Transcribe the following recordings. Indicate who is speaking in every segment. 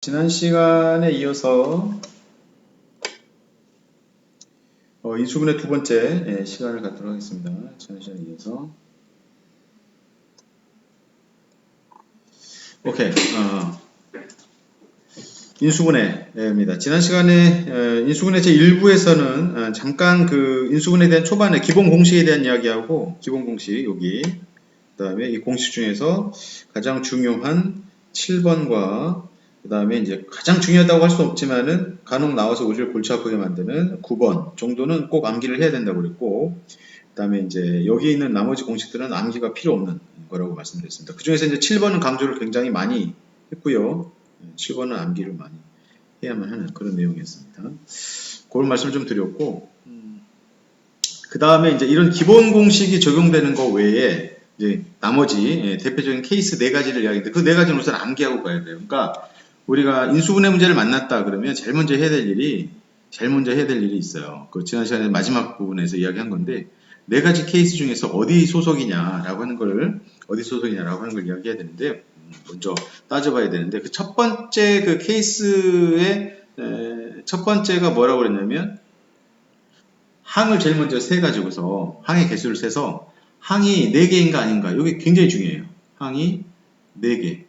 Speaker 1: 지난 시간에 이어서 인수분해 두 번째 시간을 갖도록 하겠습니다. 지난 시간에 이어서 오케이 인수분해입니다. 지난 시간에 인수분해 제1부에서는 잠깐 그 인수분해에 대한 초반에 기본 공식에 대한 이야기하고 기본 공식 여기 그 다음에 이 공식 중에서 가장 중요한 7번과 그 다음에 이제 가장 중요하다고 할 수 없지만은 간혹 나와서 우리를 골치 아프게 만드는 9번 정도는 꼭 암기를 해야 된다고 그랬고, 그 다음에 이제 여기 있는 나머지 공식들은 암기가 필요 없는 거라고 말씀드렸습니다. 그 중에서 이제 7번은 강조를 굉장히 많이 했고요. 7번은 암기를 많이 해야만 하는 그런 내용이었습니다. 그런 말씀을 좀 드렸고, 그 다음에 이제 이런 기본 공식이 적용되는 거 외에 이제 나머지 대표적인 케이스 4가지를 이야기했는데 그 4가지는 우선 암기하고 가야 돼요. 그러니까 우리가 인수분해 문제를 만났다 그러면 제일 먼저 해야 될 일이 있어요. 그 지난 시간에 마지막 부분에서 이야기한 건데 4가지 케이스 중에서 어디 소속이냐라고 하는 걸 이야기해야 되는데 먼저 따져봐야 되는데 그 첫 번째 그 케이스의 첫 번째가 뭐라고 그랬냐면 항을 제일 먼저 세가지고서 항의 개수를 세서 항이 4개인가 아닌가 이게 굉장히 중요해요. 항이 4개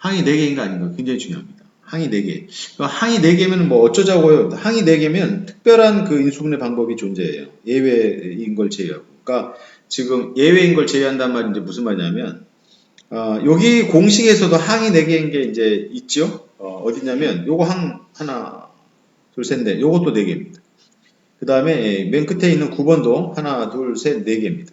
Speaker 1: 항이 4개인가 아닌가 굉장히 중요합니다. 항이 4개. 항이 4개면 뭐 어쩌자고요. 항이 4개면 특별한 그 인수분해 방법이 존재해요. 예외인 걸 제외하고. 그러니까 지금 예외인 걸 제외한단 말이 이제 무슨 말이냐면 여기 공식에서도 항이 4개인 게 이제 있죠. 어디냐면 요거 항 하나 둘 셋 넷 요것도 4개입니다. 그 다음에 맨 끝에 있는 9번도 하나 둘 셋 4개입니다.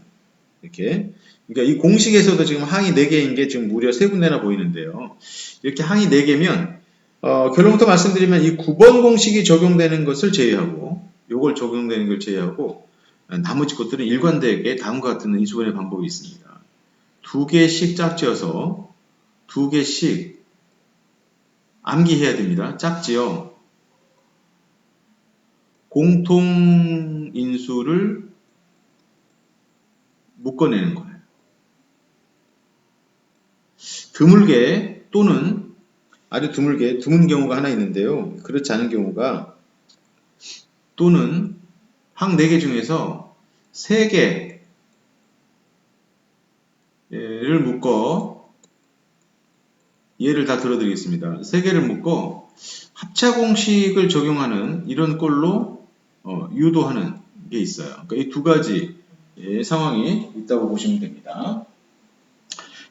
Speaker 1: 이렇게. 그러니까 이 공식에서도 지금 항이 4개인 게 지금 무려 3군데나 보이는데요. 이렇게 항이 4개면 결론부터 말씀드리면 이 9번 공식이 적용되는 것을 제외하고 요걸 적용되는 걸 제외하고 나머지 것들은 일관되게 다음과 같은 인수분해 방법이 있습니다. 2개씩 짝지어서 2개씩 암기해야 됩니다. 짝지어 공통인수를 묶어내는 거예요. 드물게 또는 아주 드문 경우가 하나 있는데요. 그렇지 않은 경우가 또는 항 4개 중에서 3개를 묶어 예를 다 들어드리겠습니다. 3개를 묶어 합차 공식을 적용하는 이런 꼴로 유도하는 게 있어요. 그러니까 이 2가지 상황이 있다고 보시면 됩니다.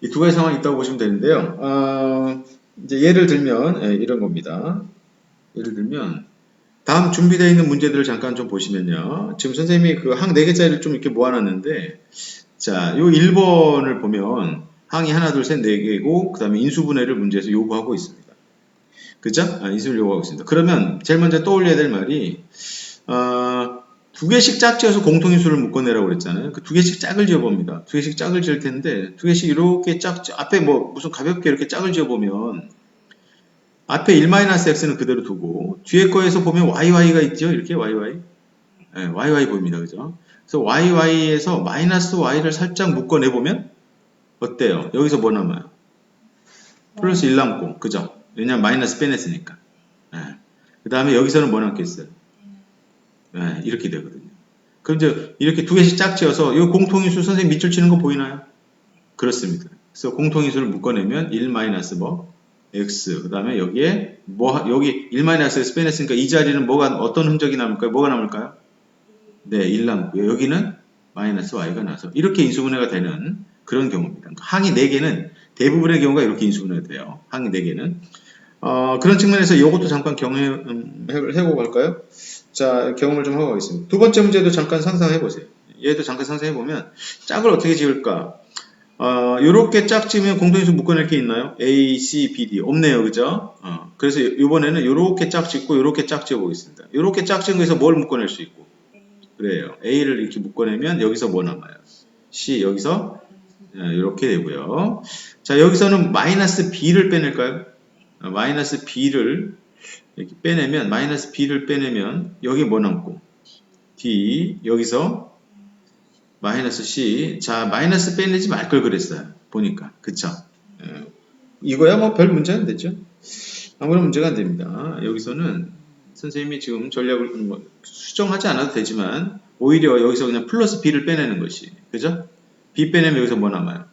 Speaker 1: 이 2가지 상황이 있다고 보시면 되는데요. 이제 예를 들면 이런 겁니다. 예를 들면 다음 준비되어 있는 문제들을 잠깐 좀 보시면요. 지금 선생님이 그 항 4개짜리를 좀 이렇게 모아놨는데 자, 요 1번을 보면 항이 하나, 둘, 셋, 4개고 그 다음에 인수분해를 문제에서 요구하고 있습니다. 그죠? 인수를 요구하고 있습니다. 그러면 제일 먼저 떠올려야 될 말이 2개씩 짝지어서 공통인수를 묶어내라고 그랬잖아요. 그 2개씩 짝을 지어봅니다. 2개씩 짝을 지을 텐데 2개씩 이렇게 앞에 뭐 무슨 가볍게 이렇게 짝을 지어보면 앞에 1-x는 그대로 두고 뒤에 거에서 보면yy가 있죠. 이렇게 yy. 네, yy 보입니다. 그죠? 그래서yy에서 마이너스 y를 살짝 묶어내보면 어때요? 여기서 뭐 남아요? 플러스 1 남고, 그죠? 왜냐면 마이너스 빼냈으니까. 네. 그 다음에 여기서는 뭐 남겠어요? 네, 이렇게 되거든요. 그럼 이제 이렇게 2개씩 짝지어서 이 공통인수 선생님 밑줄 치는 거 보이나요? 그렇습니다. 그래서 공통인수를 묶어내면 1 마이너스 뭐? x. 그 다음에 여기에 여기 1-x에서 빼냈으니까 이 자리는 어떤 흔적이 남을까요? 뭐가 남을까요? 네, 1 남고요. 여기는 마이너스 y가 나서 이렇게 인수분해가 되는 그런 경우입니다. 항이 4개는 대부분의 경우가 이렇게 인수분해가 돼요. 항이 4개는. 그런 측면에서 이것도 잠깐 경험을 해보고 갈까요? 자, 경험을 좀 하고 가겠습니다. 두 번째 문제도 잠깐 상상해 보세요. 얘도 잠깐 상상해 보면 짝을 어떻게 지을까? 요렇게 짝 지으면 공통인수 묶어낼 게 있나요? A, C, B, D 없네요, 그죠? 그래서 이번에는 요렇게 짝 짓고 요렇게 짝 지어 보겠습니다. 요렇게 짝 지은 거에서 뭘 묶어낼 수 있고? 그래요. A를 이렇게 묶어내면 여기서 뭐 남아요? C 여기서 이렇게 되고요. 자, 여기서는 마이너스 B를 빼낼까요? 마이너스 B를 이렇게 빼내면 마이너스 B를 빼내면 여기 뭐 남고? D 여기서 마이너스 C. 자, 마이너스 빼내지 말 걸 그랬어요. 보니까. 그쵸? 이거야 뭐 별 문제가 안 되죠. 아무런 문제가 안 됩니다. 여기서는 선생님이 지금 전략을 뭐 수정하지 않아도 되지만 오히려 여기서 그냥 플러스 b를 빼내는 것이 그죠? b 빼내면 여기서 뭐 남아요?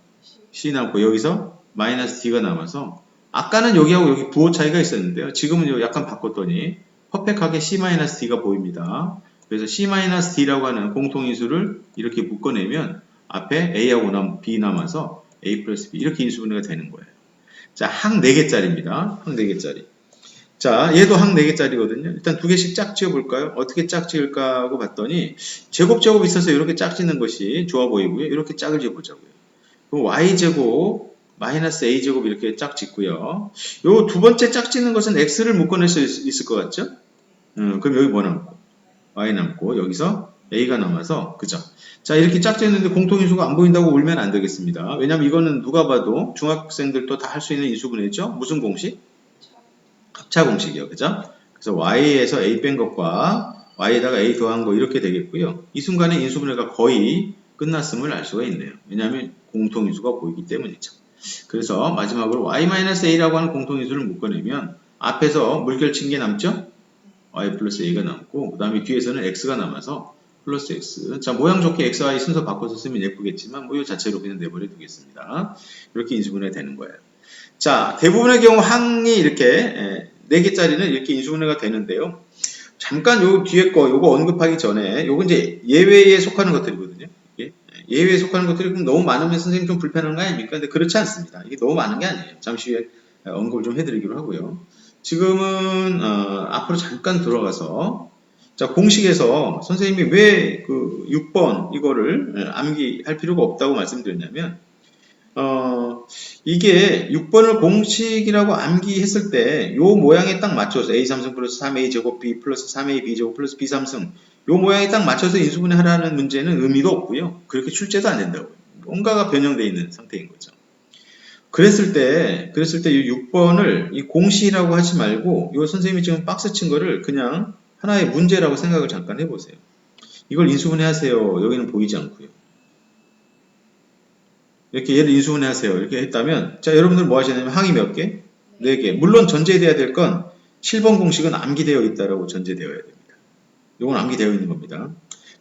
Speaker 1: c 남고 여기서 마이너스 d가 남아서 아까는 여기하고 여기 부호 차이가 있었는데요. 지금은 약간 바꿨더니 퍼펙트하게 c-d가 보입니다. 그래서 c-d라고 하는 공통인수를 이렇게 묶어내면 앞에 a하고 b 남아서 a 플러스 b 이렇게 인수분해가 되는 거예요. 자, 항 4개짜리입니다. 항 4개짜리. 자, 얘도 항 4개짜리거든요. 일단 2개씩 짝 지어볼까요? 어떻게 짝 지을까 하고 봤더니 제곱 있어서 이렇게 짝 짓는 것이 좋아 보이고요. 이렇게 짝을 지어보자고요. 그럼 y제곱 마이너스 a제곱 이렇게 짝 짓고요. 요 두 번째 짝 짓는 것은 x를 묶어낼 수 있을 것 같죠? 그럼 여기 뭐 남고? y 남고 여기서 a가 남아서 그죠? 자, 이렇게 짝 짓는데 공통인수가 안 보인다고 울면 안 되겠습니다. 왜냐면 이거는 누가 봐도 중학생들도 다 할 수 있는 인수분해죠? 무슨 공식? 합차 공식이요. 그죠? 그래서 y에서 a 뺀 것과 y에다가 a 더한 거 이렇게 되겠고요. 이 순간에 인수분해가 거의 끝났음을 알 수가 있네요. 왜냐하면 공통인수가 보이기 때문이죠. 그래서 마지막으로 y-a라고 하는 공통인수를 묶어내면 앞에서 물결친 게 남죠? y 플러스 a가 남고 그 다음에 뒤에서는 x가 남아서 플러스 x. 자, 모양 좋게 x, y 순서 바꿔서 쓰면 예쁘겠지만 뭐 이 자체로 그냥 내버려 두겠습니다. 이렇게 인수분해 되는 거예요. 자, 대부분의 경우 항이 이렇게 4개짜리는 이렇게 인수분해가 되는데요. 잠깐 요 뒤에 거 요거 언급하기 전에 요거 이제 예외에 속하는 것들이거든요. 예외에 속하는 것들이 너무 많으면 선생님 좀 불편한 거 아닙니까? 근데 그렇지 않습니다. 이게 너무 많은 게 아니에요. 잠시 후에 언급을 좀 해드리기로 하고요. 지금은 앞으로 잠깐 들어가서 자, 공식에서 선생님이 왜 그 6번 이거를 암기할 필요가 없다고 말씀드렸냐면 이게 6번을 공식이라고 암기했을 때 요 모양에 딱 맞춰서 a 3승 플러스 3a 제곱 b 플러스 3a b 제곱 플러스 b 3승 요 모양에 딱 맞춰서 인수분해 하라는 문제는 의미가 없고요. 그렇게 출제도 안 된다고요. 뭔가가 변형되어 있는 상태인 거죠. 그랬을 때 이 6번을 이 공식이라고 하지 말고 요 선생님이 지금 박스 친 거를 그냥 하나의 문제라고 생각을 잠깐 해보세요. 이걸 인수분해 하세요. 여기는 보이지 않고요. 이렇게 얘를 인수분해 하세요. 이렇게 했다면 자, 여러분들 뭐 하시냐면 항이 몇 개? 4개. 물론 전제돼야 될 건 7번 공식은 암기되어 있다라고 전제되어야 됩니다. 이건 암기되어 있는 겁니다.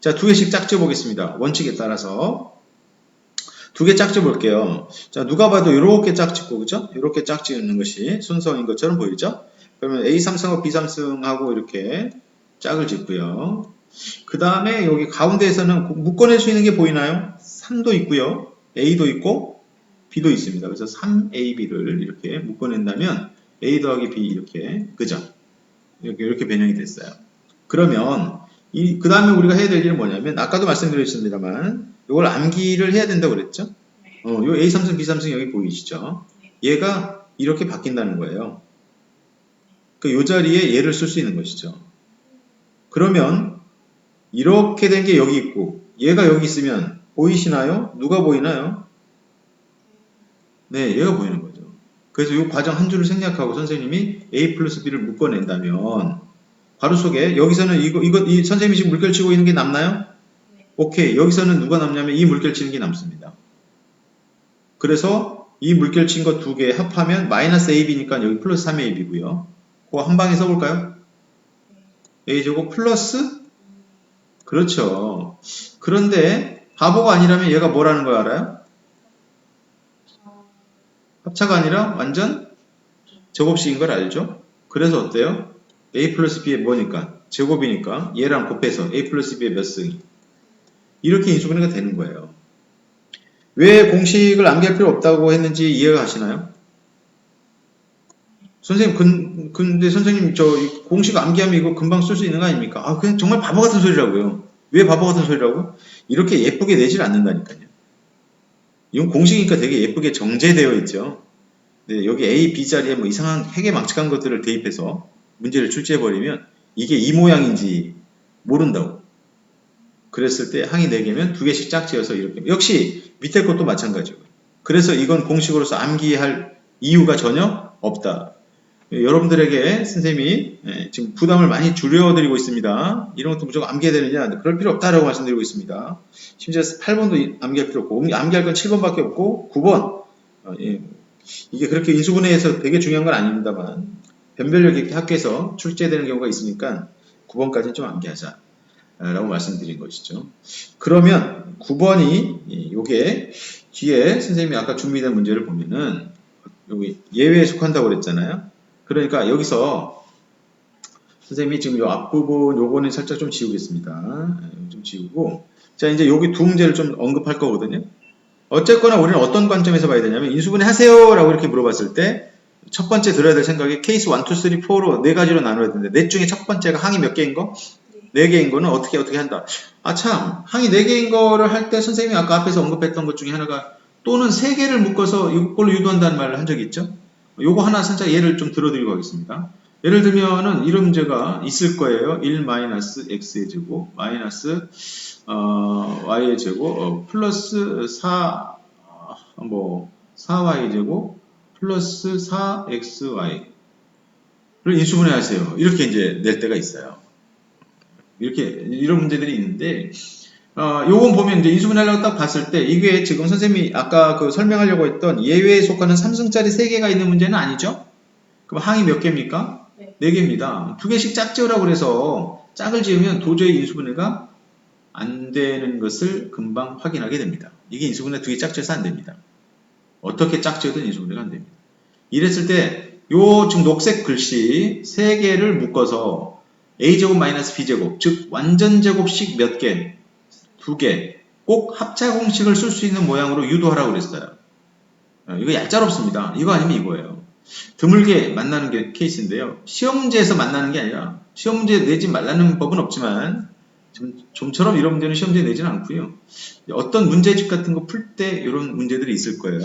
Speaker 1: 자, 2개씩 짝지어 보겠습니다. 원칙에 따라서 2개 짝지어 볼게요. 자, 누가 봐도 이렇게 짝짓고 그죠? 이렇게 짝지는 것이 순서인 것처럼 보이죠? 그러면 A 3승하고 B 3승하고 이렇게 짝을 짓고요. 그 다음에 여기 가운데에서는 묶어낼 수 있는 게 보이나요? 3도 있고요. A도 있고 B도 있습니다. 그래서 3AB를 이렇게 묶어낸다면 A 더하기 B 이렇게 그죠? 이렇게 변형이 됐어요. 그러면 그 다음에 우리가 해야 될 일은 뭐냐면 아까도 말씀드렸습니다만 이걸 암기를 해야 된다고 그랬죠? 요 A 3승 B 3승 여기 보이시죠? 얘가 이렇게 바뀐다는 거예요. 요 자리에 얘를 쓸 수 있는 것이죠. 그러면 이렇게 된 게 여기 있고 얘가 여기 있으면 보이시나요? 누가 보이나요? 네, 얘가 보이는 거죠. 그래서 이 과정 한 줄을 생략하고 선생님이 A 플러스 B를 묶어낸다면 바로 속에 여기서는 이 선생님이 지금 물결치고 있는 게 남나요? 오케이. 여기서는 누가 남냐면 이 물결치는 게 남습니다. 그래서 이 물결친 거 2개 합하면 마이너스 AB니까 여기 플러스 3AB고요. 그거 한 방에 써볼까요? A제곱 플러스 그렇죠. 그런데 바보가 아니라면 얘가 뭐라는 거 알아요? 합차가 아니라 완전 제곱식인 걸 알죠? 그래서 어때요? A 플러스 B의 뭐니까? 제곱이니까 얘랑 곱해서 A 플러스 B의 몇 승이? 이렇게 인수분해가 되는 거예요. 왜 공식을 암기할 필요 없다고 했는지 이해가 가시나요? 선생님, 근데 선생님, 공식 암기하면 이거 금방 쓸 수 있는 거 아닙니까? 아, 그냥 정말 바보 같은 소리라고요. 왜 바보 같은 소리라고? 이렇게 예쁘게 내질 않는다니까요. 이건 공식이니까 되게 예쁘게 정제되어 있죠. 네, 여기 A, B 자리에 뭐 이상한 해괴망측한 것들을 대입해서 문제를 출제해버리면 이게 이 모양인지 모른다고. 그랬을 때 항이 4개면 2개씩 짝지어서 이렇게. 역시 밑에 것도 마찬가지고요. 그래서 이건 공식으로서 암기할 이유가 전혀 없다. 여러분들에게 선생님이 지금 부담을 많이 줄여드리고 있습니다. 이런 것도 무조건 암기해야 되느냐? 그럴 필요 없다라고 말씀드리고 있습니다. 심지어 8번도 암기할 필요 없고 암기할 건 7번밖에 없고 9번 이게 그렇게 인수분해에서 되게 중요한 건 아닙니다만 변별력 있게 학교에서 출제되는 경우가 있으니까 9번까지는 좀 암기하자 라고 말씀드린 것이죠. 그러면 9번이 요게 뒤에 선생님이 아까 준비된 문제를 보면은 여기 예외에 속한다고 그랬잖아요. 그러니까 여기서 선생님이 지금 요 앞부분 요거는 살짝 좀 지우겠습니다. 좀 지우고 자 이제 여기 두 문제를 좀 언급할 거거든요. 어쨌거나 우리는 어떤 관점에서 봐야 되냐면 인수분해 하세요 라고 이렇게 물어봤을 때 첫 번째 들어야 될 생각이 케이스 1, 2, 3, 4로 네 가지로 나눠야 되는데 넷 중에 첫 번째가 항이 몇 개인 거? 네 개인 거는 어떻게 한다. 아 참 항이 네 개인 거를 할 때 선생님이 아까 앞에서 언급했던 것 중에 하나가 또는 세 개를 묶어서 이걸로 유도한다는 말을 한 적이 있죠. 요거 하나 살짝 예를 좀 들어드리고 하겠습니다. 예를 들면은 이런 문제가 있을 거예요. 1-x의 제곱 마이너스 y의 제곱 플러스 4y 제곱 플러스 4xy를 인수분해 하세요. 이렇게 이제 낼 때가 있어요. 이렇게 이런 문제들이 있는데 요건 보면 이제 인수분해하려고 딱 봤을 때 이게 지금 선생님이 아까 그 설명하려고 했던 예외에 속하는 3승짜리 3개가 있는 문제는 아니죠? 그럼 항이 몇 개입니까? 네. 4개입니다. 2개씩 짝지으라고 그래서 짝을 지으면 도저히 인수분해가 안 되는 것을 금방 확인하게 됩니다. 이게 인수분해 2개 짝지어서 안 됩니다. 어떻게 짝지어든 인수분해가 안 됩니다. 이랬을 때 요 지금 녹색 글씨 3개를 묶어서 a제곱 마이너스 b제곱 즉 완전제곱식 몇 개? 2개 꼭 합차 공식을 쓸 수 있는 모양으로 유도하라고 그랬어요. 이거 얄짤없습니다. 이거 아니면 이거예요. 드물게 만나는 게 케이스인데요. 시험 문제에서 만나는 게 아니라 시험 문제 내지 말라는 법은 없지만 좀처럼 이런 문제는 시험 문제 내지는 않고요. 어떤 문제집 같은 거 풀 때 이런 문제들이 있을 거예요.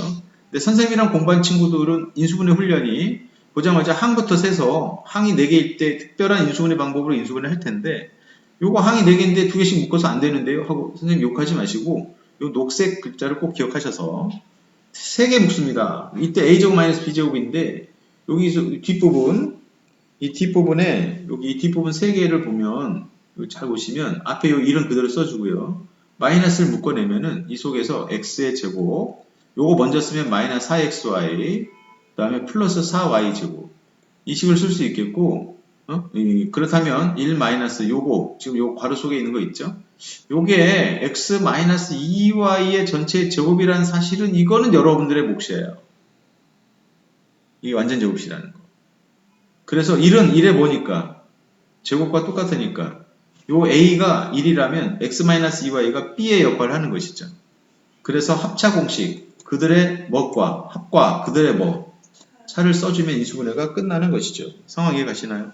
Speaker 1: 근데 선생님이랑 공부한 친구들은 인수분해 훈련이 보자마자 항부터 세서 항이 4개일 때 특별한 인수분해 방법으로 인수분해 할 텐데 요거 항이 4개인데 2개씩 묶어서 안 되는데요 하고 선생님 욕하지 마시고 요 녹색 글자를 꼭 기억하셔서 3개 묶습니다. 이때 a제곱 마이너스 b제곱인데 여기서 뒷부분 이 뒷부분에 여기 이 뒷부분 3개를 보면 잘 보시면 앞에 요 1은 그대로 써주고요. 마이너스를 묶어내면은 이 속에서 x의 제곱 요거 먼저 쓰면 마이너스 4xy 그 다음에 플러스 4y제곱 이 식을 쓸 수 있겠고 그렇다면 1 마이너스 요거 지금 요 괄호 속에 있는 거 있죠? 요게 x 마이너스 2y의 전체 제곱이라는 사실은 이거는 여러분들의 몫이에요. 이게 완전 제곱이라는 거. 그래서 1은 1에 뭐니까 제곱과 똑같으니까 요 a가 1이라면 x 마이너스 2y가 b의 역할을 하는 것이죠. 그래서 합차 공식 그들의 뭐과 합과 그들의 뭐 차를 써주면 인수분해가 끝나는 것이죠. 상황 이해 가시나요?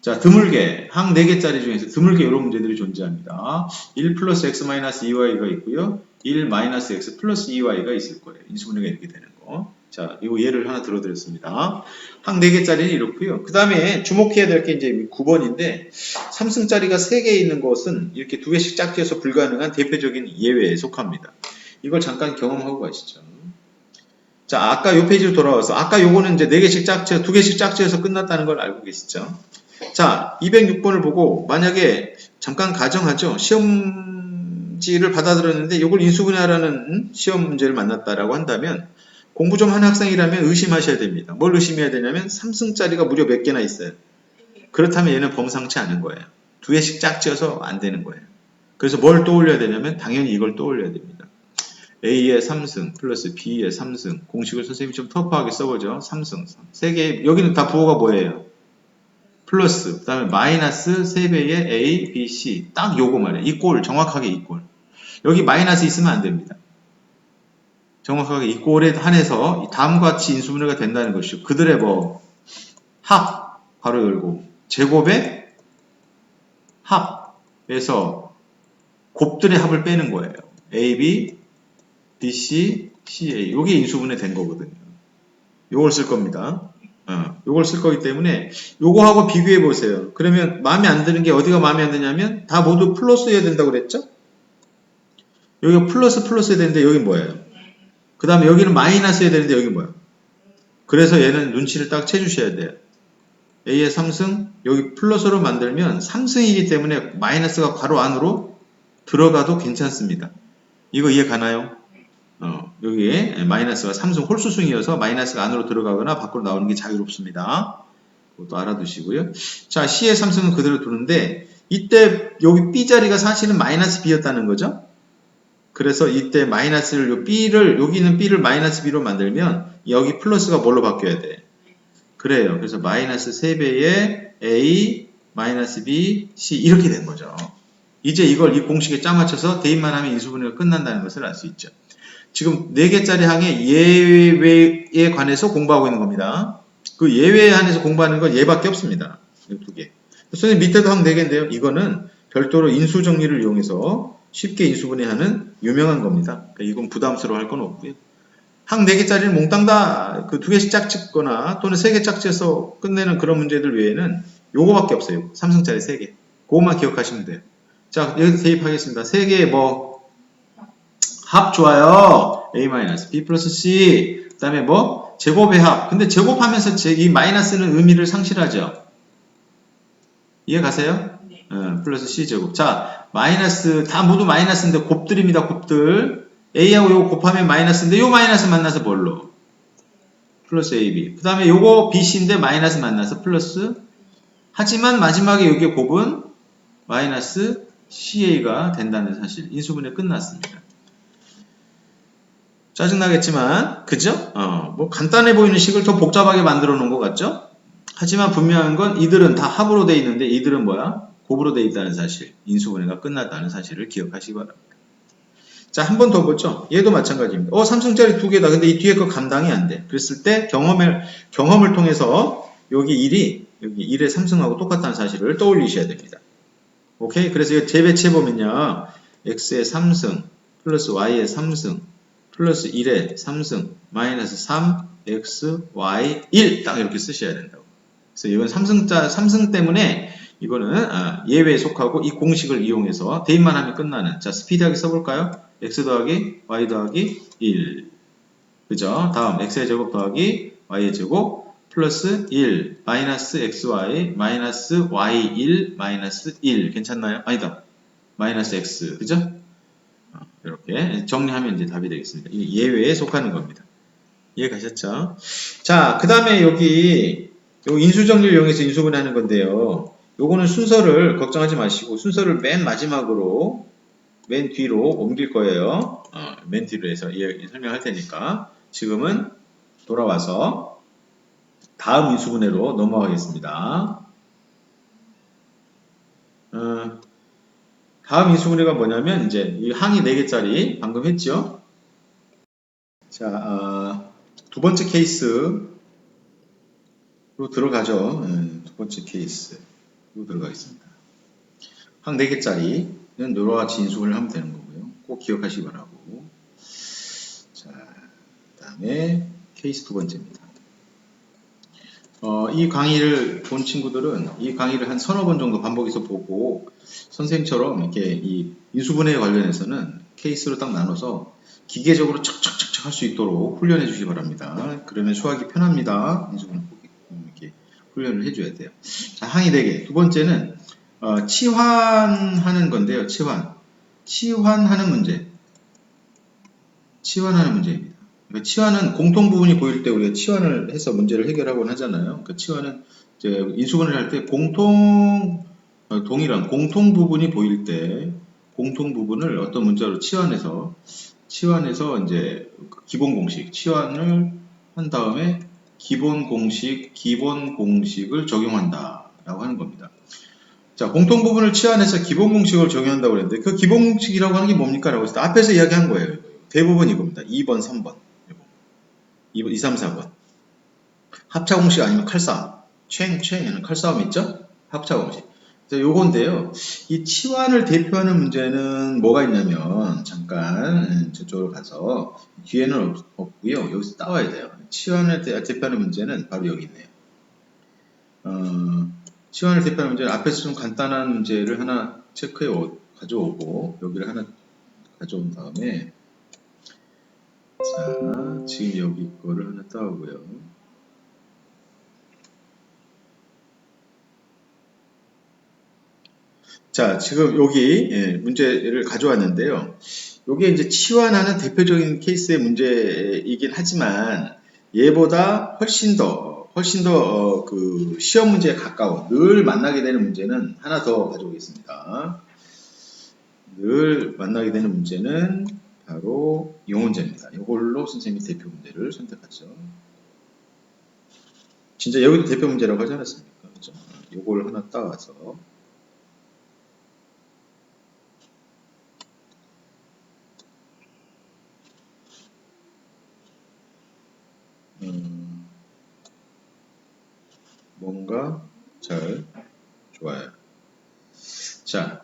Speaker 1: 자, 드물게 항 4개짜리 중에서 드물게 이런 문제들이 존재합니다. 1 플러스 x 마이너스 2y가 있고요. 1 마이너스 x 플러스 2y가 있을 거예요. 인수분해가 이렇게 되는 거. 자, 이 예를 하나 들어드렸습니다. 항 4개짜리는 이렇고요. 그 다음에 주목해야 될 게 이제 9번인데 3승짜리가 3개 있는 것은 이렇게 2개씩 짝지어서 불가능한 대표적인 예외에 속합니다. 이걸 잠깐 경험하고 가시죠. 자, 아까 요 페이지로 돌아와서 아까 요거는 이제 4개씩 짝지어 2개씩 짝지어서 끝났다는 걸 알고 계시죠? 자, 206번을 보고 만약에 잠깐 가정하죠. 시험지를 받아들였는데 이걸 인수분해하라는 시험 문제를 만났다라고 한다면 공부 좀 하는 학생이라면 의심하셔야 됩니다. 뭘 의심해야 되냐면 3승짜리가 무려 몇 개나 있어요. 그렇다면 얘는 범상치 않은 거예요. 2개씩 짝지어서 안 되는 거예요. 그래서 뭘 떠올려야 되냐면 당연히 이걸 떠올려야 됩니다. A의 3승 플러스 B의 3승 공식을 선생님이 좀 터프하게 써보죠. 3승 3개 여기는 다 부호가 뭐예요? 플러스 그 다음에 마이너스 3배의 A, B, C 딱 요거 말이에요. 이 꼴 정확하게 이 꼴 여기 마이너스 있으면 안 됩니다. 정확하게 이 꼴에 한해서 다음과 같이 인수분해가 된다는 것이죠. 그들의 뭐 합 바로 열고 제곱의 합에서 곱들의 합을 빼는 거예요. A, B, B, C, C, A 요게 인수분해 된 거거든요. 요걸 쓸 겁니다. 요걸 쓸 거기 때문에 요거하고 비교해 보세요. 그러면 마음에 안 드는 게 어디가 마음에 안 드냐면 다 모두 플러스여야 된다고 그랬죠? 여기가 플러스여야 되는데 여기 뭐예요? 그 다음에 여기는 마이너스여야 되는데 여기 뭐예요? 그래서 얘는 눈치를 딱 채주셔야 돼요. A의 3승 여기 플러스로 만들면 3승이기 때문에 마이너스가 괄호 안으로 들어가도 괜찮습니다. 이거 이해 가나요? 여기에 마이너스가 삼승 홀수승이어서 마이너스가 안으로 들어가거나 밖으로 나오는 게 자유롭습니다. 그것도 알아두시고요. 자, C의 삼승은 그대로 두는데 이때 여기 B 자리가 사실은 마이너스 B였다는 거죠. 그래서 이때 마이너스를 여기 있는 B를 마이너스 B로 만들면 여기 플러스가 뭘로 바뀌어야 돼? 그래요. 그래서 마이너스 3배의 A 마이너스 B C 이렇게 된 거죠. 이제 이걸 이 공식에 짜맞춰서 대입만 하면 인수분해가 끝난다는 것을 알 수 있죠. 지금 4개짜리 항의 예외에 관해서 공부하고 있는 겁니다. 그 예외에 한해서 공부하는 건 얘밖에 없습니다. 이 2개. 선생님 밑에도 항 4개인데요. 이거는 별도로 인수정리를 이용해서 쉽게 인수분해하는 유명한 겁니다. 그러니까 이건 부담스러워 할 건 없고요. 항 4개짜리를 몽땅 다 그 2개씩 짝짓거나 또는 3개 짝지어서 끝내는 그런 문제들 외에는 요거밖에 없어요. 삼성짜리 3개. 그것만 기억하시면 돼요. 자, 여기서 대입하겠습니다. 3개 합 좋아요. A-B 플러스 C. 그 다음에 제곱의 합. 근데 제곱하면서 이 마이너스는 의미를 상실하죠. 이해 가세요?
Speaker 2: 네.
Speaker 1: 플러스 C제곱. 자, 마이너스, 다 모두 마이너스인데 곱들입니다, 곱들. A하고 요거 곱하면 마이너스인데 요 마이너스 만나서 뭘로? 플러스 AB. 그 다음에 요거 BC인데 마이너스 만나서 플러스. 하지만 마지막에 여기에 곱은 마이너스 CA가 된다는 사실. 인수분해 끝났습니다. 짜증나겠지만, 그죠? 간단해 보이는 식을 더 복잡하게 만들어 놓은 것 같죠? 하지만 분명한 건 이들은 다 합으로 돼 있는데 이들은 뭐야? 곱으로 돼 있다는 사실. 인수분해가 끝났다는 사실을 기억하시기 바랍니다. 자, 한 번 더 보죠. 얘도 마찬가지입니다. 삼성짜리 2개다. 근데 이 뒤에 거 감당이 안 돼. 그랬을 때 경험을 통해서 여기 1의 삼승하고 똑같다는 사실을 떠올리셔야 됩니다. 오케이? 그래서 이거 재배치해보면요. x의 3승 플러스 y의 3승 플러스 1의 3승 마이너스 3 x y 1 딱 이렇게 쓰셔야 된다고. 그래서 이건 3승 때문에 이거는 예외에 속하고 이 공식을 이용해서 대입만 하면 끝나는. 자, 스피드하게 써볼까요? x 더하기 y 더하기 1. 그죠? 다음 x의 제곱 더하기 y의 제곱 플러스 1 마이너스 xy 마이너스 y1 마이너스 1 괜찮나요? 아니다. 마이너스 x 그죠? 이렇게 정리하면 이제 답이 되겠습니다. 이 예외에 속하는 겁니다. 이해 가셨죠? 자, 그 다음에 여기 인수정리를 이용해서 인수분해하는 건데요. 요거는 순서를 걱정하지 마시고 순서를 맨 마지막으로 맨 뒤로 옮길 거예요. 맨 뒤로 해서 설명할 테니까 지금은 돌아와서 다음 인수분해로 넘어가겠습니다. 다음 인수분해가 뭐냐면 이제 이 항이 4개짜리 방금 했죠. 자, 두 번째 케이스로 들어가죠. 두 번째 케이스로 들어가겠습니다. 항 4개짜리는 여러 가지 인수분해를 하면 되는 거고요. 꼭 기억하시기 바라고. 자, 그 다음에 케이스 두 번째입니다. 이 강의를 본 친구들은 이 강의를 한 서너 번 정도 반복해서 보고 선생님처럼 이렇게 이 인수분해에 관련해서는 케이스로 딱 나눠서 기계적으로 척척척척 할 수 있도록 훈련해 주시기 바랍니다. 그러면 수학이 편합니다. 인수분해 이렇게 훈련을 해줘야 돼요. 자, 항이 4개. 두 번째는 치환하는 건데요. 치환하는 문제. 치환하는 문제입니다. 그러니까 치환은 공통 부분이 보일 때 우리가 치환을 해서 문제를 해결하곤 하잖아요. 그러니까 치환은 이제 인수분해를 할 때 동일한 공통 부분이 보일 때 공통 부분을 어떤 문자로 치환해서 이제 기본 공식 치환을 한 다음에 기본 공식을 적용한다라고 하는 겁니다. 자, 공통 부분을 치환해서 기본 공식을 적용한다고 그랬는데 그 기본 공식이라고 하는 게 뭡니까? 라고 했을 때 앞에서 이야기한 거예요. 대부분 이겁니다. 2번, 3번. 2, 3, 4번. 합차 공식 아니면 칼싸움. 챙에는 칼싸움 있죠? 합차 공식. 요건데요. 이 치환을 대표하는 문제는 뭐가 있냐면 잠깐 저쪽으로 가서 뒤에는 없고요. 여기서 따와야 돼요. 치환을 대표하는 문제는 바로 여기 있네요. 치환을 대표하는 문제는 앞에서 좀 간단한 문제를 하나 체크해 가져오고 여기를 하나 가져온 다음에 자, 지금 여기 거를 하나 따오고요. 자, 지금 여기 문제를 가져왔는데요. 요게 이제 치환하는 대표적인 케이스의 문제이긴 하지만 얘보다 훨씬 더 그 시험 문제에 가까운 늘 만나게 되는 문제는 하나 더 가져오겠습니다. 늘 만나게 되는 문제는 바로 이 문제입니다. 이걸로 선생님이 대표 문제를 선택하죠. 진짜 여기도 대표 문제라고 하지 않았습니까? 그렇죠? 이걸 하나 따와서 뭔가 잘 좋아요. 자,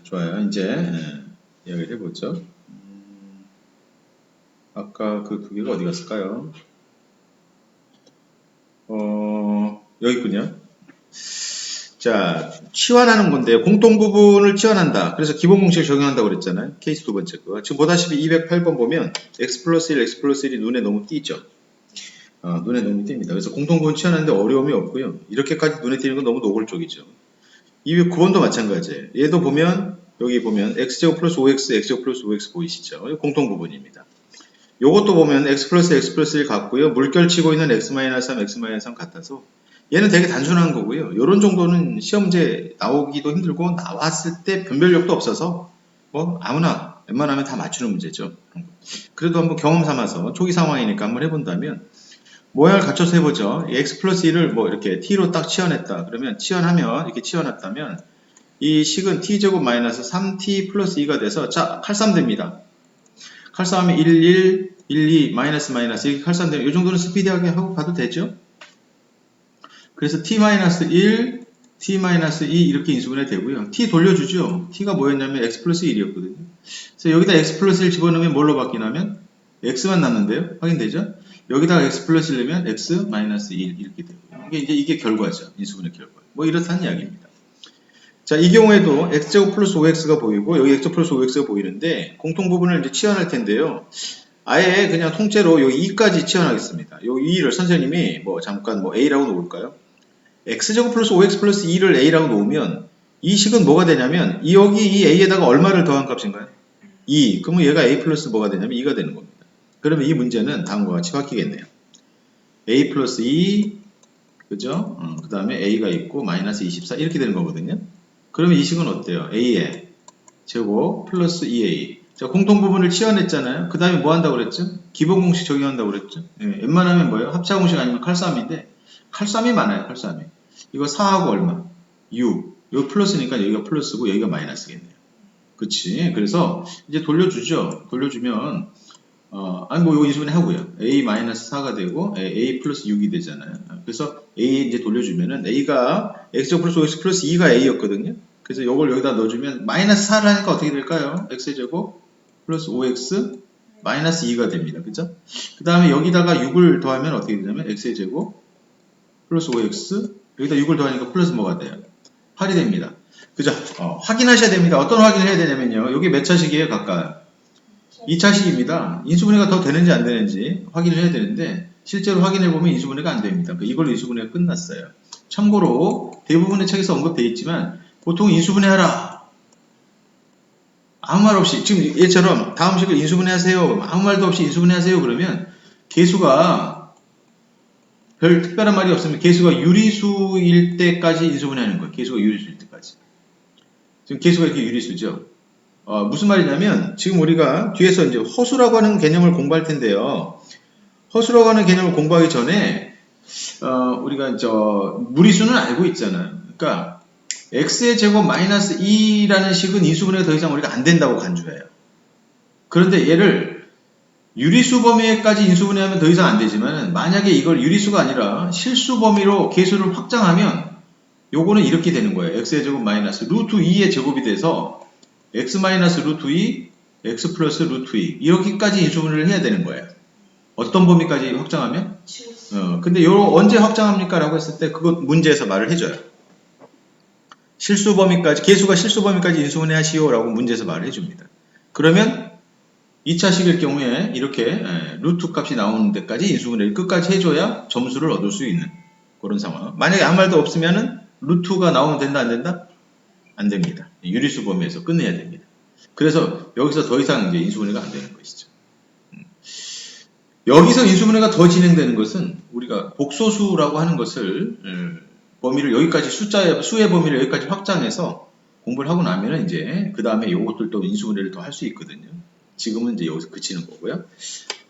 Speaker 1: 좋아요. 이제 이야기를 해보죠. 아까 그 두 개가 어디 갔을까요? 여기 있군요. 자, 치환하는 건데요. 공통 부분을 치환한다. 그래서 기본 공식을 적용한다고 그랬잖아요. 케이스 두 번째 거. 지금 보다시피 208번 보면 x 플러스 1, x 플러스 1이 눈에 너무 띄죠. 눈에 너무 띕니다. 그래서 공통 부분 치환하는데 어려움이 없고요. 이렇게까지 눈에 띄는 건 너무 노골적이죠. 209번도 마찬가지예요. 얘도 보면 여기 보면 x제곱 플러스 5x, x제곱 플러스 5x 보이시죠? 공통 부분입니다. 요것도 보면 x 플러스 1 같고요. 물결치고 있는 x-3, x-3 같아서 얘는 되게 단순한 거고요. 이런 정도는 시험제 나오기도 힘들고 나왔을 때 변별력도 없어서 뭐 아무나 웬만하면 다 맞추는 문제죠. 그래도 한번 경험 삼아서 초기 상황이니까 한번 해본다면 모양을 갖춰서 해보죠. x 플러스 1을 뭐 이렇게 t로 딱 치환했다. 그러면 치환하면 이렇게 치환했다면 이 식은 t제곱 마이너스 3t 플러스 2가 돼서 자 칼싸움됩니다. 칼싸움이 1, 2 마이너스 이렇게 칼싸움되면 이 정도는 스피디하게 하고 가도 되죠. 그래서 t-1, t-2 이렇게 인수분해 되고요. t 돌려주죠. t가 뭐였냐면 x 플러스 1이었거든요. 그래서 여기다 x 플러스 1 집어넣으면 뭘로 바뀌냐면 x만 남는데요. 확인되죠? 여기다가 x 플러스 1 넣으면 x 마이너스 1 이렇게 되고요. 이게 결과죠. 인수분해 결과. 뭐 이렇다는 이야기입니다. 자, 이 경우에도 x제곱 플러스 5x가 보이고 여기 x제곱 플러스 5x가 보이는데 공통 부분을 이제 치환할 텐데요. 아예 그냥 통째로 여기 2까지 치환하겠습니다. 여기 2를 선생님이 뭐 잠깐 뭐 a라고 놓을까요? x제곱 플러스 5x 플러스 2를 a라고 놓으면 이 식은 뭐가 되냐면 여기 이 a에다가 얼마를 더한 값인가요? 2. 그러면 얘가 a 플러스 뭐가 되냐면 2가 되는 겁니다. 그러면 이 문제는 다음과 같이 바뀌겠네요. a 플러스 2 그죠? 그 다음에 a가 있고 마이너스 24 이렇게 되는 거거든요. 그러면 이 식은 어때요? a의 제곱 플러스 2a 자, 공통 부분을 치환했잖아요. 그 다음에 뭐 한다고 그랬죠? 기본 공식 적용한다고 그랬죠? 웬만하면 뭐예요? 합차 공식 아니면 칼싸움인데 칼싸움이 많아요. 칼싸움이. 이거 4하고 얼마? 6. 이거 플러스니까 여기가 플러스고 여기가 마이너스겠네요. 그치? 그래서 이제 돌려주죠. 돌려주면 아니 뭐 이거 인수분해 하고요. a-4가 되고 a 플러스 6이 되잖아요. 그래서 a 이제 돌려주면은 a가 x제곱 플러스 5x 플러스 2가 a였거든요. 그래서 이걸 여기다 넣어주면 마이너스 4를 하니까 어떻게 될까요? x제곱 플러스 5x 마이너스 2가 됩니다. 그죠? 그 다음에 여기다가 6을 더하면 어떻게 되냐면 x제곱 플러스 5x 여기다 6을 더하니까 플러스 뭐가 돼요? 8이 됩니다. 그죠? 확인하셔야 됩니다. 어떤 확인을 해야 되냐면요. 여기 몇 차식이에요? 각각? 2차식입니다. 인수분해가 더 되는지 안 되는지 확인을 해야 되는데 실제로 확인해보면 인수분해가 안 됩니다. 이걸로 인수분해가 끝났어요. 참고로 대부분의 책에서 언급되어 있지만 보통 인수분해하라. 아무 말 없이 지금 얘처럼 다음 식을 인수분해하세요. 아무 말도 없이 인수분해하세요. 그러면 개수가 별 특별한 말이 없으면 개수가 유리수일 때까지 인수분해하는 거예요. 개수가 유리수일 때까지. 지금 개수가 이렇게 유리수죠. 무슨 말이냐면 지금 우리가 뒤에서 이제 허수라고 하는 개념을 공부할 텐데요. 허수라고 하는 개념을 공부하기 전에 우리가 무리수는 알고 있잖아요. 그러니까 x의 제곱 마이너스 2라는 식은 인수분해가 더 이상 우리가 안 된다고 간주해요. 그런데 얘를 유리수 범위까지 인수분해하면 더 이상 안 되지만 만약에 이걸 유리수가 아니라 실수 범위로 개수를 확장하면 요거는 이렇게 되는 거예요. x의 제곱 마이너스 루트 2의 제곱이 돼서 x 마이너스 루트 2, x 플러스 루트 2 이렇게까지 인수분해를 해야 되는 거예요. 어떤 범위까지 확장하면? 근데 요 언제 확장합니까? 라고 했을 때 그것 문제에서 말을 해줘요. 실수 범위까지 개수가 실수 범위까지 인수분해 하시오 라고 문제에서 말을 해줍니다. 그러면 2차식일 경우에 이렇게 루트 값이 나오는 데까지 인수분해를 끝까지 해줘야 점수를 얻을 수 있는 그런 상황. 만약에 아무 말도 없으면은 루트가 나오면 된다 안 된다? 안 됩니다. 유리수 범위에서 끝내야 됩니다. 그래서 여기서 더 이상 이제 인수분해가 안 되는 것이죠. 여기서 인수분해가 더 진행되는 것은 우리가 복소수라고 하는 것을 범위를 여기까지 수의 범위를 여기까지 확장해서 공부를 하고 나면은 이제 그 다음에 요것들도 인수분해를 더 할 수 있거든요. 지금은 이제 여기서 그치는 거고요.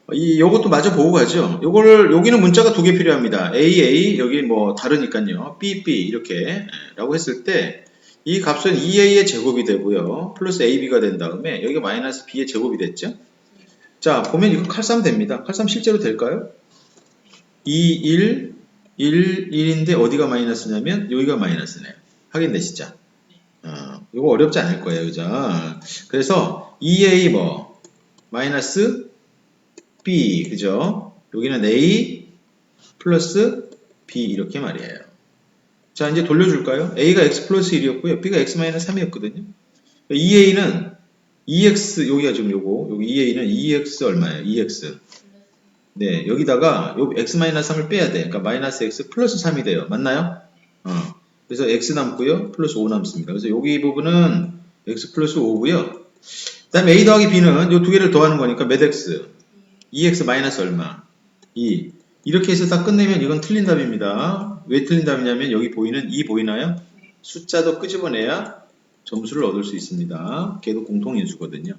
Speaker 1: 요것도 마저 보고 가죠. 여기는 문자가 두 개 필요합니다. A, 여기 뭐 다르니까요. B 이렇게 라고 했을 때 이 값은 2A의 제곱이 되고요. 플러스 AB가 된 다음에 여기가 마이너스 B의 제곱이 됐죠. 자, 보면 이거 칼싸움 됩니다. 칼싸움 실제로 될까요? 2, 1, 1인데 어디가 마이너스냐면 여기가 마이너스네요. 확인되시죠? 이거 어렵지 않을 거예요. 그죠? 그래서 2A 뭐 마이너스 B 그죠? 여기는 A 플러스 B 이렇게 말이에요. 자, 이제 돌려줄까요? A가 X 플러스 1이었고요. B가 X 마이너스 3이었거든요. 2A는 2X 여기가 지금 여기 2A는 2X 얼마예요? 2X 네, 여기다가 요 x-3을 빼야 돼. 그러니까 마이너스 x 플러스 3이 돼요. 맞나요? 그래서 x 남고요. 플러스 5 남습니다. 그래서 여기 부분은 x 플러스 5고요. 그 다음에 a 더하기 b는 요 두 개를 더하는 거니까 몇 x? 2x 마이너스 얼마? 2. 이렇게 해서 딱 끝내면 이건 틀린 답입니다. 왜 틀린 답이냐면 여기 보이는 2 보이나요? 숫자도 끄집어내야 점수를 얻을 수 있습니다. 걔도 공통인수거든요.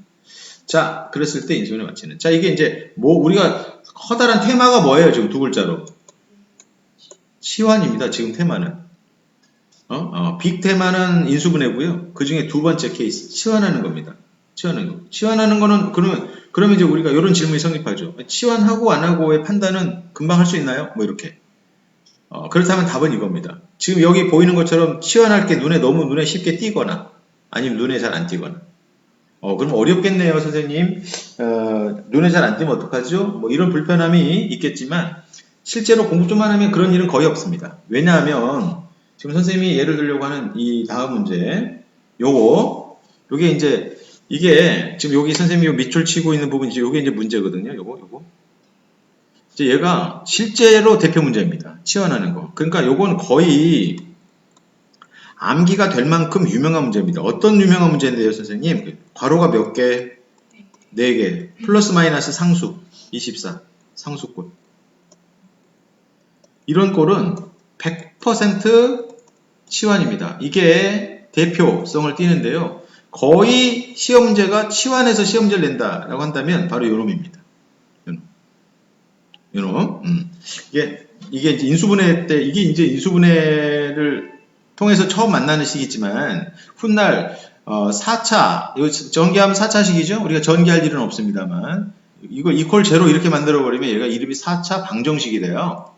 Speaker 1: 자, 그랬을 때 인수분해 맞추는. 자, 이게 이제 뭐 우리가 커다란 테마가 뭐예요? 지금 두 글자로. 치환입니다. 지금 테마는. 빅 테마는 인수분해고요. 그 중에 두 번째 케이스 치환하는 겁니다. 치환하는 거. 치환하는 거는 그러면 이제 우리가 이런 질문이 성립하죠. 치환하고 안 하고의 판단은 금방 할 수 있나요? 뭐 이렇게. 그렇다면 답은 이겁니다. 지금 여기 보이는 것처럼 치환할 게 너무 눈에 쉽게 띄거나 아니면 눈에 잘 안 띄거나. 그럼 어렵겠네요, 선생님. 눈에 잘 안 띄면 어떡하죠? 뭐 이런 불편함이 있겠지만 실제로 공부 좀만 하면 그런 일은 거의 없습니다. 왜냐하면 지금 선생님이 예를 들려고 하는 이 다음 문제 요게 이제 이게 지금 여기 선생님이 요 밑줄 치고 있는 부분이지 요게 이제 문제거든요. 요거. 이제 얘가 실제로 대표 문제입니다. 치환하는 거. 그러니까 요건 거의 암기가 될 만큼 유명한 문제입니다. 어떤 유명한 문제인데요, 선생님? 괄호가 몇 개? 4개. 플러스 마이너스 상수. 24. 상수꼴. 이런 꼴은 100% 치환입니다. 이게 대표성을 띠는데요. 거의 시험 문제가 치환해서 시험 문제를 낸다라고 한다면 바로 요놈입니다. 요놈. 이게 이제 인수분해 때, 이게 이제 인수분해를 통해서 처음 만나는 시기지만 훗날 4차 전개하면 4차식이죠. 우리가 전개할 일은 없습니다만 이걸 이퀄 제로 이렇게 만들어 버리면 얘가 이름이 4차 방정식이 돼요.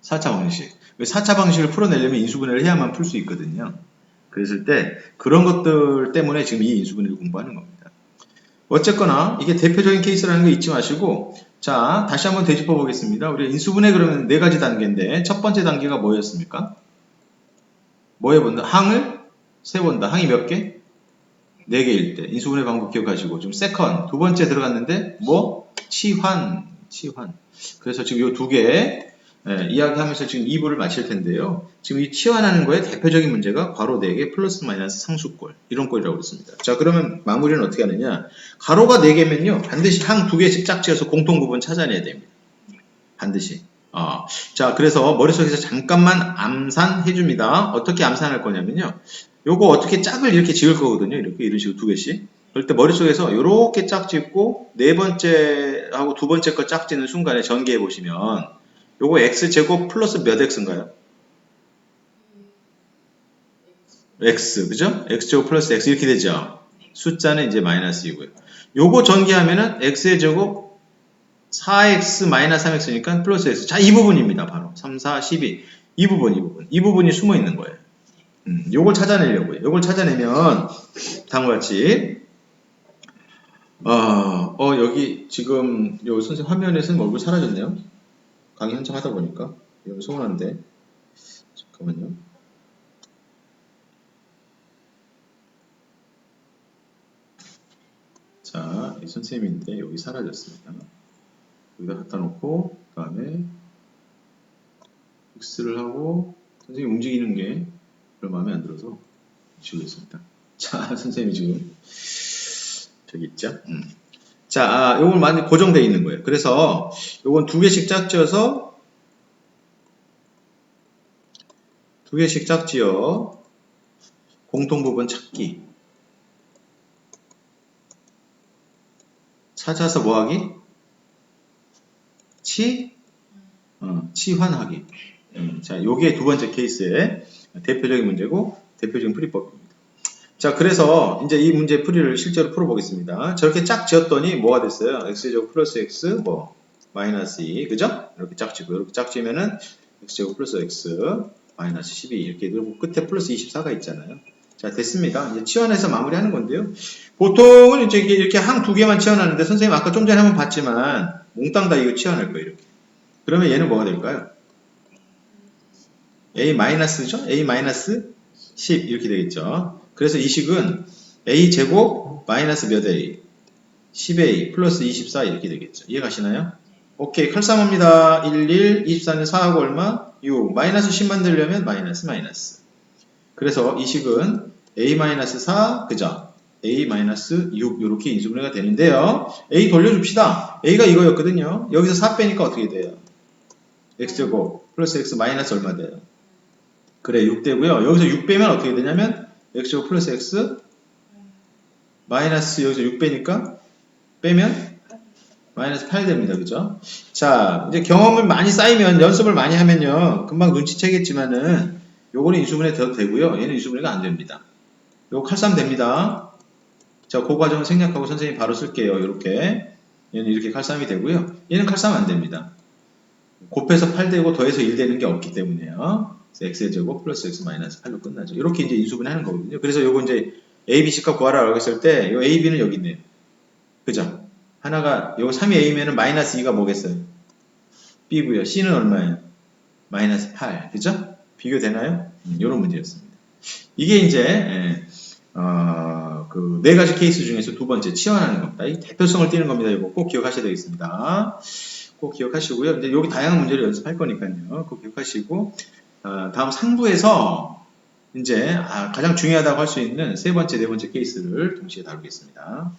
Speaker 1: 4차 방정식. 4차 방식을 풀어내려면 인수분해를 해야만 풀 수 있거든요. 그랬을 때 그런 것들 때문에 지금 이 인수분해를 공부하는 겁니다. 어쨌거나 이게 대표적인 케이스라는 거 잊지 마시고 자 다시 한번 되짚어 보겠습니다. 우리 인수분해 그러면 4가지 단계인데 첫 번째 단계가 뭐였습니까? 뭐 해본다? 항을 세본다. 항이 몇 개? 4개일 때. 인수분해 방법 기억하시고. 지금 세컨. 두 번째 들어갔는데, 뭐? 치환. 그래서 지금 요 2개, 이야기하면서 지금 2부를 마칠 텐데요. 지금 이 치환하는 거에 대표적인 문제가 괄호 4개 플러스 마이너스 상수꼴. 이런 꼴이라고 그랬습니다. 자, 그러면 마무리는 어떻게 하느냐. 가로가 4개면요. 반드시 항 2개씩 짝지어서 공통부분 찾아내야 됩니다. 반드시. 자, 그래서 머릿속에서 잠깐만 암산해 줍니다. 어떻게 암산할 거냐면요. 요거 어떻게 짝을 이렇게 지을 거거든요. 이런 식으로 2개씩. 그럴 때 머릿속에서 이렇게 짝 짓고 네 번째하고 두 번째 거 짝 짓는 순간에 전개해 보시면 요거 x제곱 플러스 몇 x인가요? x, 그죠? x제곱 플러스 x 이렇게 되죠. 숫자는 이제 마이너스이고요. 요거 전개하면은 x의 제곱 4x 마이너스 3x니까 플러스 x. 자, 이 부분입니다. 바로 3, 4, 12. 이 부분이 숨어 있는 거예요. 요걸 찾아내려고요. 요걸 찾아내면 다음과 같이 여기 지금 요 선생님 화면에서는 얼굴 사라졌네요. 강의 한참 하다 보니까 이거 서운한데 잠깐만요. 자, 이 선생님인데 여기 사라졌습니다. 여기다 갖다 놓고 그 다음에 X를 하고 선생님 움직이는 게 별로 마음에 안 들어서 주겠습니다. 자, 선생님이 지금 저기 있죠. 자, 요건 완전 고정되어 있는 거예요. 그래서 요건 두 개씩 짝지어서 두 개씩 짝지어 공통부분 찾기. 찾아서 뭐하기? 치환하기. 자, 요게 두 번째 케이스의 대표적인 문제고 대표적인 풀이법입니다. 자, 그래서 이제 이 문제 풀이를 실제로 풀어보겠습니다. 저렇게 짝 지었더니 뭐가 됐어요? x제곱 플러스 x 뭐 마이너스 2, 그죠? 이렇게 짝 지고 이렇게 짝 지면은 x제곱 플러스 x 마이너스 12 이렇게 그리고 끝에 플러스 24가 있잖아요. 자, 됐습니다. 이제 치환해서 마무리하는 건데요. 보통은 이제 이렇게 항 두 개만 치환하는데 선생님 아까 좀 전에 한번 봤지만 몽땅 다 이거 치환할 거예요. 이렇게. 그러면 얘는 뭐가 될까요? a 마이너스죠? a 마이너스 10 이렇게 되겠죠. 그래서 이 식은 a 제곱 마이너스 몇 a 10a 플러스 24 이렇게 되겠죠. 이해가시나요? 오케이, 칼싸움합니다. 1, 24는 4하고 얼마? 6. 마이너스 10 만들려면 마이너스 마이너스. 그래서 이 식은 a 마이너스 4, 그죠? a 마이너스 6 이렇게 인수분해가 되는데요. a 돌려줍시다. a가 이거였거든요. 여기서 4 빼니까 어떻게 돼요? x제곱 플러스 x 마이너스 얼마 돼요? 그래, 6 되고요. 여기서 6 빼면 어떻게 되냐면 x제곱 플러스 x 마이너스 여기서 6 빼니까 빼면 마이너스 8 됩니다. 그죠? 자, 이제 경험을 많이 쌓이면 연습을 많이 하면요. 금방 눈치채겠지만은 요거는 인수분해 돼도 되고요. 얘는 인수분해가 안 됩니다. 요거 칼싸움 됩니다. 자, 그 과정을 생략하고 선생님 바로 쓸게요. 이렇게. 얘는 이렇게 칼싸움이 되고요. 얘는 칼싸움 안 됩니다. 곱해서 8 되고 더해서 1 되는 게 없기 때문에요. x의 제곱 플러스 x 마이너스 8로 끝나죠. 이렇게 이제 인수분해 하는 거거든요. 그래서 요거 이제 a, b, c값 구하라고 했을 때, 요 a, b는 여기 있네요. 그죠? 하나가, 요거 3a면은 마이너스 2가 뭐겠어요? b고요. c는 얼마예요? 마이너스 8. 그죠? 비교되나요? 요런 문제였습니다. 이게 이제, 그, 네 가지 케이스 중에서 두 번째, 치환하는 겁니다. 이 대표성을 띠는 겁니다. 이거 꼭 기억하셔야 되겠습니다. 꼭 기억하시고요. 이제 여기 다양한 문제를 연습할 거니까요. 꼭 기억하시고, 다음 상부에서 이제 가장 중요하다고 할 수 있는 세 번째, 네 번째 케이스를 동시에 다루겠습니다.